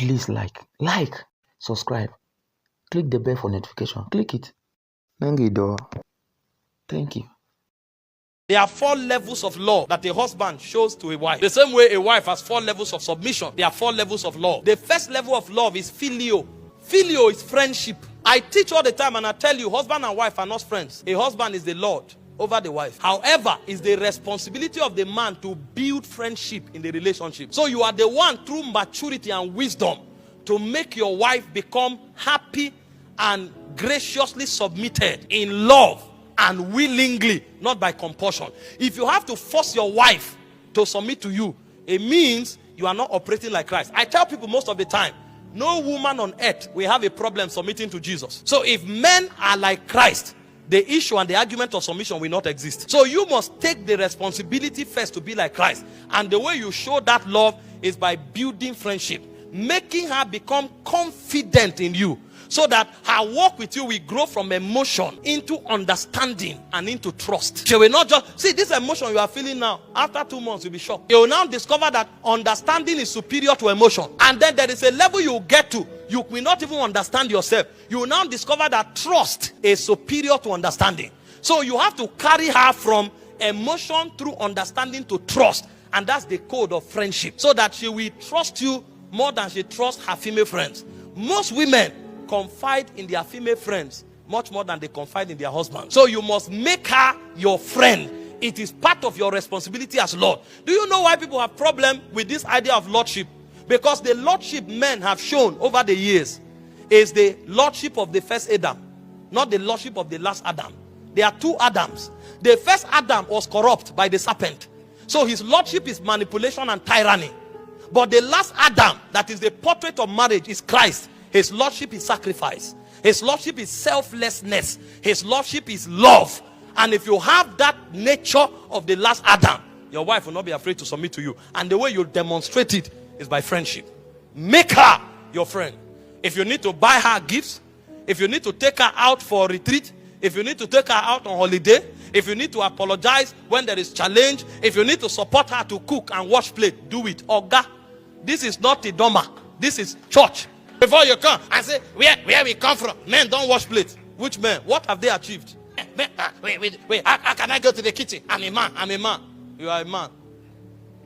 please like, subscribe, click the bell for notification. Click it. Thank you. There are 4 levels of love that a husband shows to a wife. The same way a wife has 4 levels of submission, there are 4 levels of love. The first level of love is filio. Filio is friendship. I teach all the time and I tell you, husband and wife are not friends. A husband is the Lord over the wife. However, it's the responsibility of the man to build friendship in the relationship. So you are the one through maturity and wisdom to make your wife become happy and graciously submitted in love and willingly, not by compulsion. If you have to force your wife to submit to you, it means you are not operating like Christ. I tell people most of the time, no woman on earth will have a problem submitting to Jesus. So if men are like Christ, the issue and the argument of submission will not exist. So you must take the responsibility first to be like Christ. And the way you show that love is by building friendship, making her become confident in you, so that her walk with you will grow from emotion into understanding and into trust. She will not just see this emotion you are feeling now. After 2 months, you'll be shocked. You will now discover that understanding is superior to emotion. And then there is a level you get to, you will not even understand yourself. You will now discover that trust is superior to understanding. So you have to carry her from emotion through understanding to trust. And that's the code of friendship. So that she will trust you more than she trusts her female friends. Most women confide in their female friends much more than they confide in their husband. So you must make her your friend. It is part of your responsibility as Lord. Do you know why people have problem with this idea of lordship? Because the lordship men have shown over the years is the lordship of the first Adam, not the lordship of the last Adam. There are 2 Adams. The first Adam was corrupt by the serpent. So his lordship is manipulation and tyranny. But the last Adam, that is the portrait of marriage, is Christ. His lordship is sacrifice. His lordship is selflessness. His lordship is love. And if you have that nature of the last Adam, your wife will not be afraid to submit to you. And the way you demonstrate it is by friendship. Make her your friend. If you need to buy her gifts, if you need to take her out for a retreat, if you need to take her out on holiday, if you need to apologize when there is challenge, if you need to support her to cook and wash plate, do it. Oga, this is not a doma. This is church. Before you come and say, where we come from, men don't wash plates. Which men? What have they achieved? Wait, how can I go to the kitchen? I'm a man. You are a man.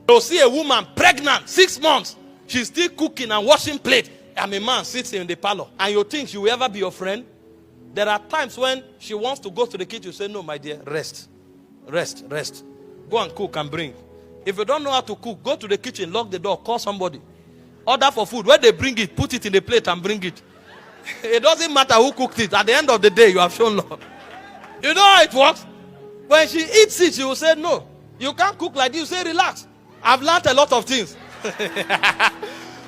You'll see a woman pregnant, 6 months. She's still cooking and washing plate. I'm a man, sits in the parlor. And you think she will ever be your friend? There are times when she wants to go to the kitchen, you say, no, my dear, rest. Go and cook and bring. If you don't know how to cook, go to the kitchen, lock the door, call somebody. Order for food. When they bring it, put it in the plate and bring it. It doesn't matter who cooked it. At the end of the day, you have shown love. You know how it works? When she eats it, she will say, no, you can't cook like this. You say, relax. I've learned a lot of things.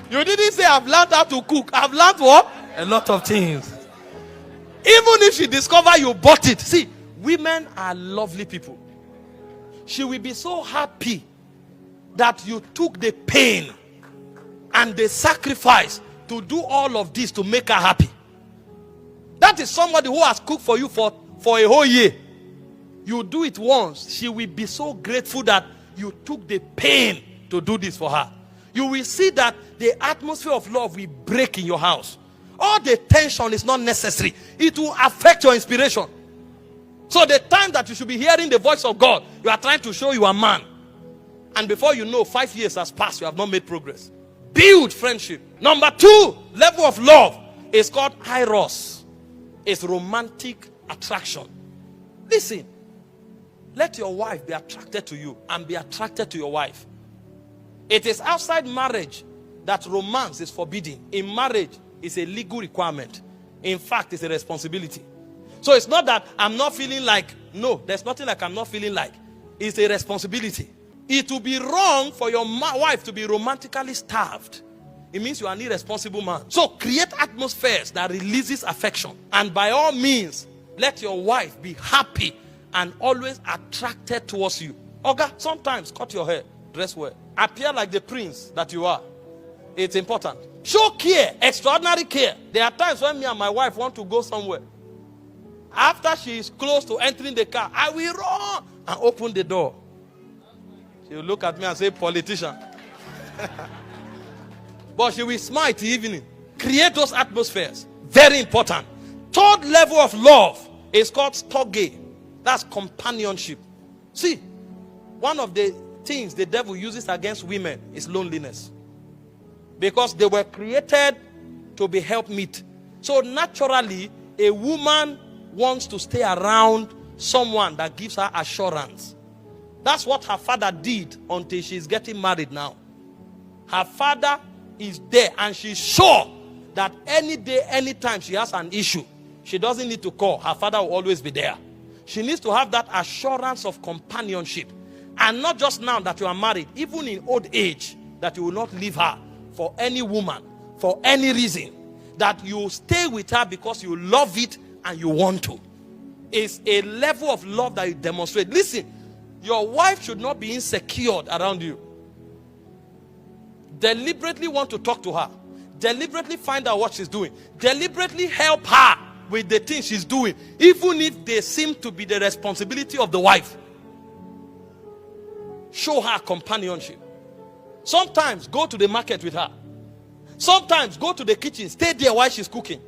You didn't say, I've learned how to cook. I've learned what? A lot of things. Even if she discover you bought it. See, women are lovely people. She will be so happy that you took the pain and the sacrifice to do all of this to make her happy. That is somebody who has cooked for you for a whole year. You do it once, she will be so grateful that you took the pain to do this for her. You will see that the atmosphere of love will break in your house. All the tension is not necessary. It will affect your inspiration. So the time that you should be hearing the voice of God, you are trying to show you a man. And before you know, 5 years has passed, you have not made progress. Build friendship. Number 2 level of love is called eros. It's romantic attraction. Listen, let your wife be attracted to you and be attracted to your wife. It is outside marriage that romance is forbidden. In marriage, it's a legal requirement. In fact, it's a responsibility. So it's not that I'm not feeling like, no, there's nothing like I'm not feeling like. It's a responsibility. It will be wrong for your wife to be romantically starved. It means you are an irresponsible man. So create atmospheres that releases affection. And by all means, let your wife be happy and always attracted towards you. Oga, sometimes cut your hair, dress well. Appear like the prince that you are. It's important. Show care, extraordinary care. There are times when me and my wife want to go somewhere. After she is close to entering the car, I will run and open the door. She will look at me and say, politician. but she will smile till evening. Create those atmospheres. Very important. Third level of love is called storge. That's companionship. See, one of the things the devil uses against women is loneliness. Because they were created to be helpmeet. So naturally, a woman wants to stay around someone that gives her assurance. That's what her father did until she's getting married now. Her father is there and she's sure that any day, anytime she has an issue, she doesn't need to call. Her father will always be there. She needs to have that assurance of companionship. And not just now that you are married, even in old age, that you will not leave her for any woman, for any reason. That you stay with her because you love it and you want to. It's a level of love that you demonstrate. Listen, your wife should not be insecure around you. Deliberately want to talk to her. Deliberately find out what she's doing. Deliberately help her with the things she's doing, even if they seem to be the responsibility of the wife. Show her companionship. Sometimes go to the market with her. Sometimes go to the kitchen, stay there while she's cooking.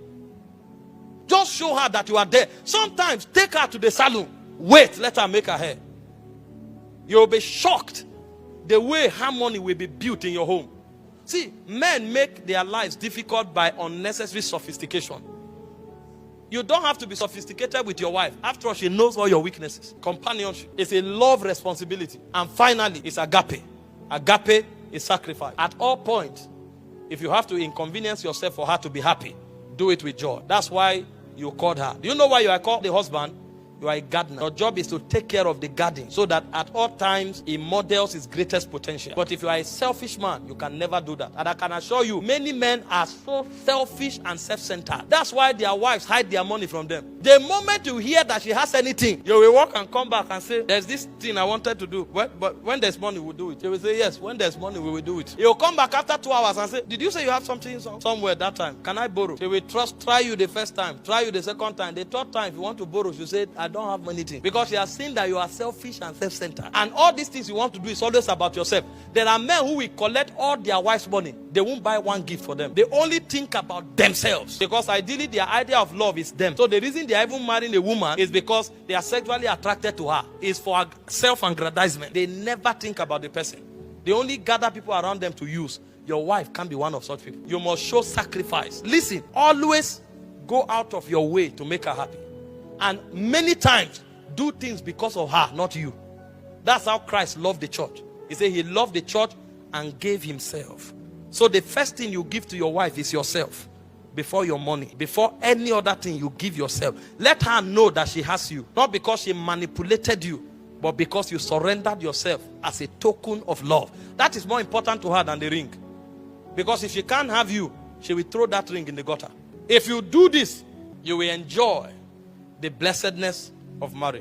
Just show her that you are there. Sometimes take her to the salon. Wait, let her make her hair. You'll be shocked the way harmony will be built in your home. See, men make their lives difficult by unnecessary sophistication. You don't have to be sophisticated with your wife. After all, she knows all your weaknesses. Companionship is a love responsibility. And finally, it's agape. Agape is sacrifice. At all points, if you have to inconvenience yourself for her to be happy, do it with joy. That's why you called her. Do you know why you are called the husband? You are a gardener. Your job is to take care of the garden so that at all times he models his greatest potential. But if you are a selfish man, you can never do that. And I can assure you, many men are so selfish and self-centered. That's why their wives hide their money from them. The moment you hear that she has anything, you will walk and come back and say, there's this thing I wanted to do. But when there's money, we'll do it. They will say, yes, when there's money, we will do it. You'll come back after 2 hours and say, did you say you have something somewhere that time? Can I borrow? They will try you the first time, try you the second time. The third time, if you want to borrow, you say, I don't have anything. Because you are seeing that you are selfish and self-centered. And all these things you want to do is always about yourself. There are men who will collect all their wife's money. They won't buy one gift for them. They only think about themselves. Because ideally, their idea of love is them. So the reason they are even marrying a woman is because they are sexually attracted to her. It's for self-aggrandizement. They never think about the person. They only gather people around them to use. Your wife can be one of such people. You must show sacrifice. Listen, always go out of your way to make her happy. And many times, do things because of her, not you. That's how Christ loved the church. He said he loved the church and gave himself. So the first thing you give to your wife is yourself. Before your money, before any other thing, you give yourself. Let her know that she has you. Not because she manipulated you, but because you surrendered yourself as a token of love. That is more important to her than the ring. Because if she can't have you, she will throw that ring in the gutter. If you do this, you will enjoy the blessedness of marriage.